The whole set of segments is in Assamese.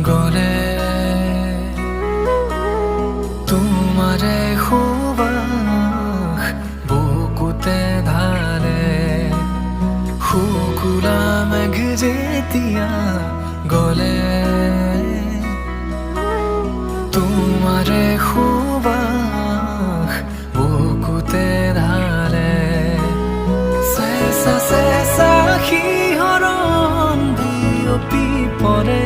গলে তোমাৰে সুবাস বুকুতে ঢালে শুকুলা মেঘ যেতিয়া গলে তোমাৰে সুবাস বুকুতে ঢালে চেঁচা চেঁচা শিহৰণ বিয়পি পৰে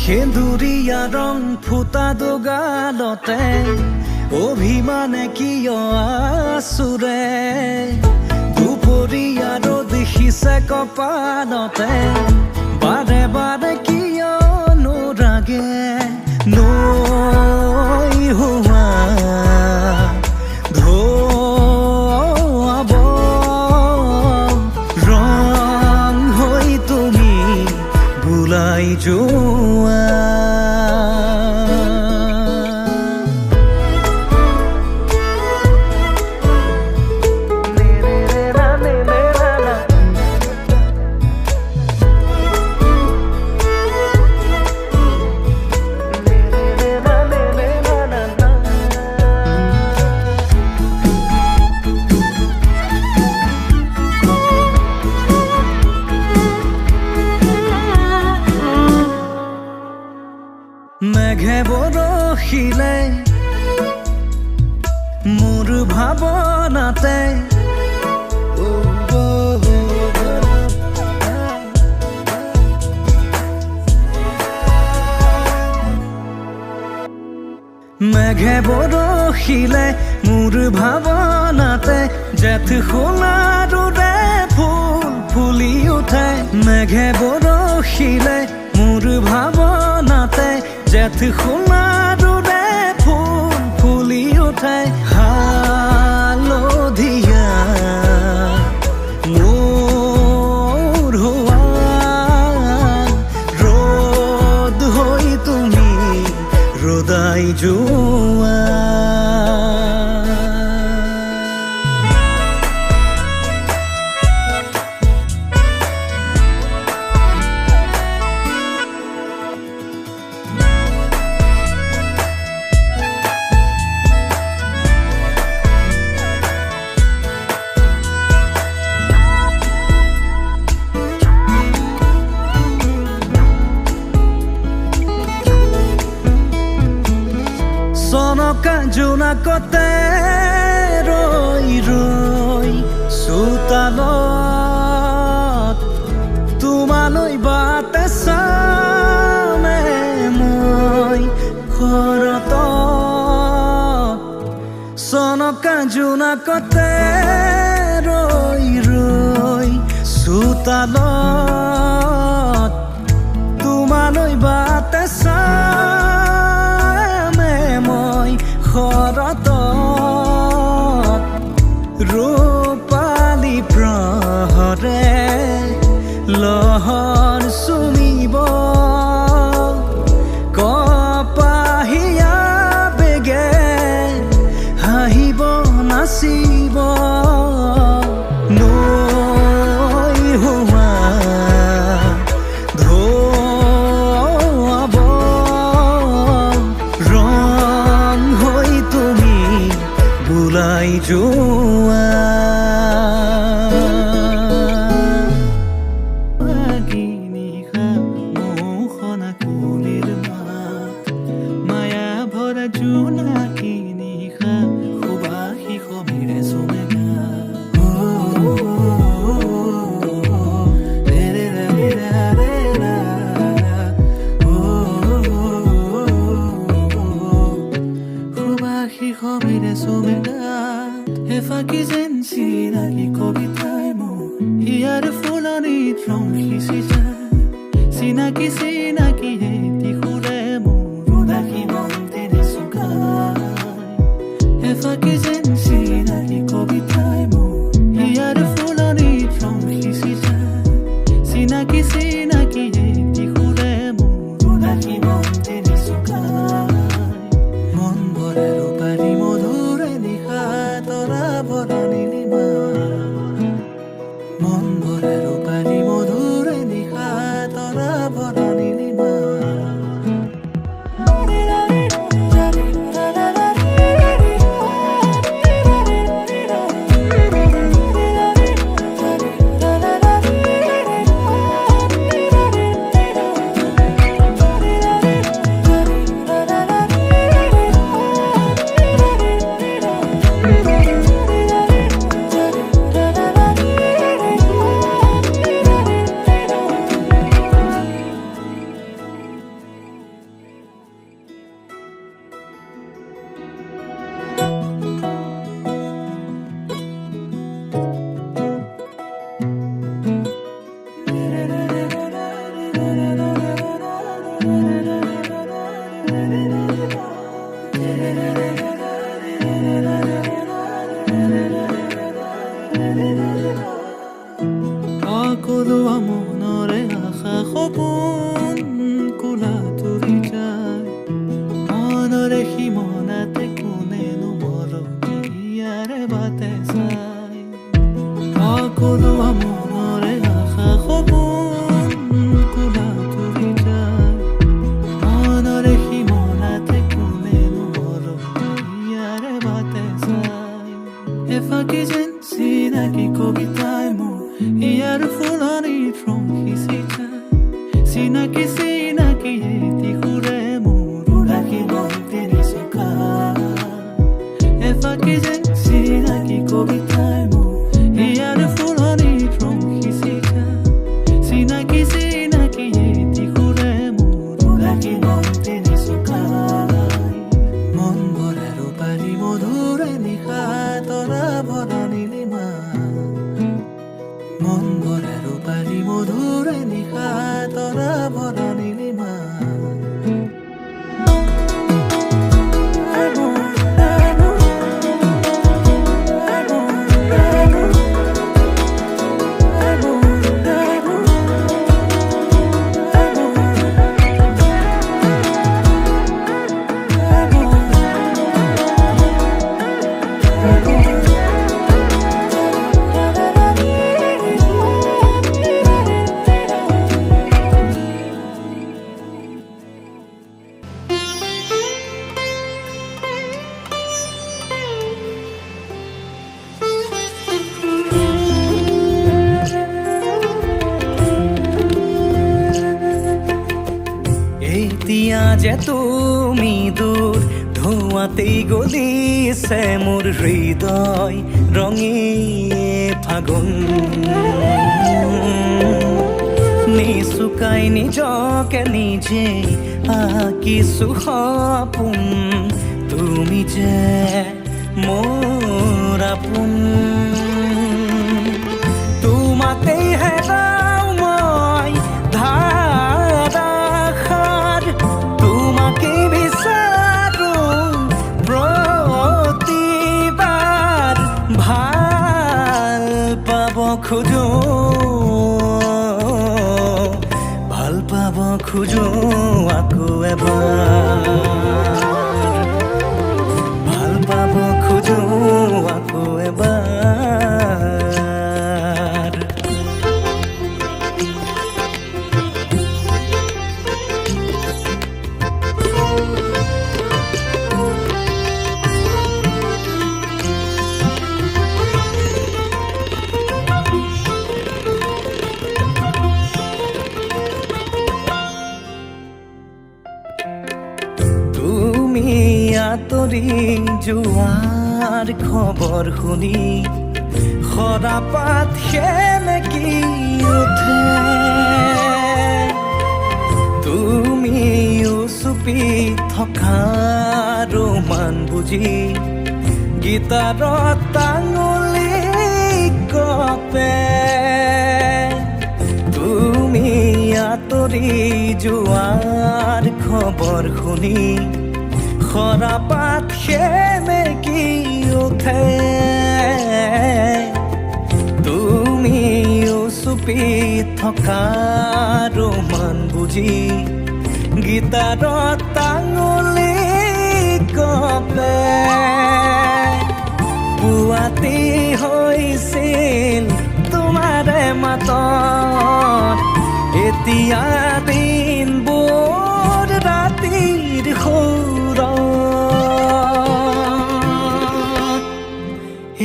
সেন্দুৰীয়া ৰং ফুটা দুগালতে অভিমানে কিয় আচুৰে দুপৰীয়া ৰ'দ সিঁচে কপালতে বাৰে বাৰে কিয় নোৰাগে নৈ হোৱা ধোৱাব ৰং হৈ তুমি বুলাই যোৱা মেঘে বৰষিলে মোৰ ভাৱনাতে মেঘে বৰষিলে মোৰ ভাৱনাতে জেঠ সোণাৰুৰে ফুল ফুলি উঠে মেঘে বৰষিলে মোৰ ভাৱনাতে জেঠ সোণাৰুৰে ফুল ফুলি উঠে হালধীয়া মোৰ হোৱা ৰ'দ হৈ তুমি ৰদাই যোৱা চনকা জোনাকতে ৰৈ ৰৈ চোতালত তোমালৈ বাটে চামে মই ঘৰত চনকা জোনাকতে ৰৈ ৰৈ চোতালত তোমালৈ বাটে চামে মই ঘৰত ৰূপালী প্ৰহৰে লহৰ চুমিব কপাহীয়া বেগে হাঁহিব নাচিব নৈ হোৱা ধোৱাব ৰং হৈ তুমি বুলাই যোৱা নিশা মোহনা কুলিৰ মাত মায়া ভৰা জোনাকী নিশা সুবাসী সমীৰে চুমেগা সুবাসী সমীৰে চুমেগা এফাকি যেন চিনাকি কবিতাই মোৰ হিয়াৰ ফুলনিত ৰং সিঁচি যায় চিনাকি চিনাকি এটি সুৰে মোৰ উদাসী মন তেনে চুকায় এফাকি যেন চিনাকি কবিতাই মোৰ হিয়াৰ ফুলনিত ৰং সিঁচি যায় চিনাকি চিনাকি এটি সুৰে মোৰ উদাসী মন তেনে চুকায় মন ভৰে ৰূপালী মধুৰে নিশা তৰা ভৰা নীলিমা মন ভৰে ৰূপালী মধুৰে নিশা তৰা ভৰা নীলিমা সকলোৱা মনৰে আশা সপোন কোলা তুৰি যায় মনৰে সীমনাতে কোনেনো মৰমীয়াৰে বাটে চাই সকলোৱা মনৰে আশা সপোন কোলা তুৰি যায় মনৰে সীমনাতে কোনেনো মৰমীয়াৰে বাটে চাই এফাকি যেন চিনাকি কবিতাই মোৰ ইয়াৰ ফুলনিত ৰং সিঁচি যায় চিনাকি চিনাকি এটি সুৰে মোৰ এতিয়া যে তুমি দূৰ ধোঁৱাতেই গলিছে মোৰ হৃদয় ৰঙী ফাগুন নিচুকাই নিজকে নিজে আঁকিছো সপোন তুমি যে মোৰ আপোন তোমাতেই হেৰাও মই ধাৰাসাৰ তোমাকে বিচাৰো প্ৰতিবাৰ ভাল পাব খোজো খোজো আকৌ এবাৰ ভাল পাব খোজো আকৌ এবাৰ আঁতৰি যোৱাৰ খবৰ শুনি সৰাপাত সেমেকি উঠে তুমিও চুপি থকা ৰোমান বুজি গীটাৰত টাঙুলি কপে তুমি আঁতৰি যোৱাৰ খবৰ শুনি সৰাপাত সেমেকি উঠে তুমিও চুপি থকা ৰোমান বুজি গীটাৰত টাঙুলি কপে পুৱাতি হৈছিল তোমাৰে মাতত এতিয়া দিনবোৰ ৰাতিৰ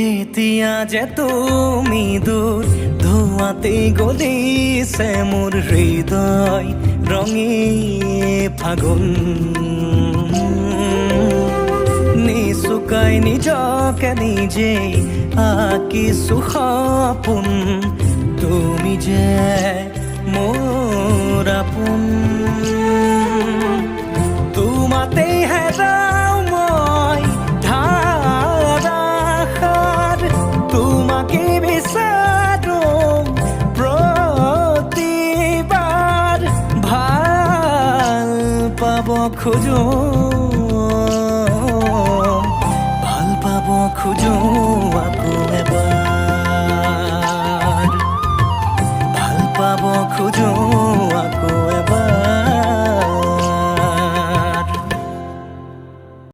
এতিয়া যে তুমি দূৰ ধোঁৱাতেই গলিছে মোৰ হৃদয় ৰঙী ফাগুন নিচুকাই নিজকে নিজে আঁকিছো সপোন তুমি যে মোৰ আপোন তোমাতেই হেৰাও মই ধাৰাসাৰ তোমাকে বিচাৰো প্ৰতিবাৰ ভাল পাব খোজো ভাল পাব খোজো আকৌ এবাৰ ভাল পাব খোজো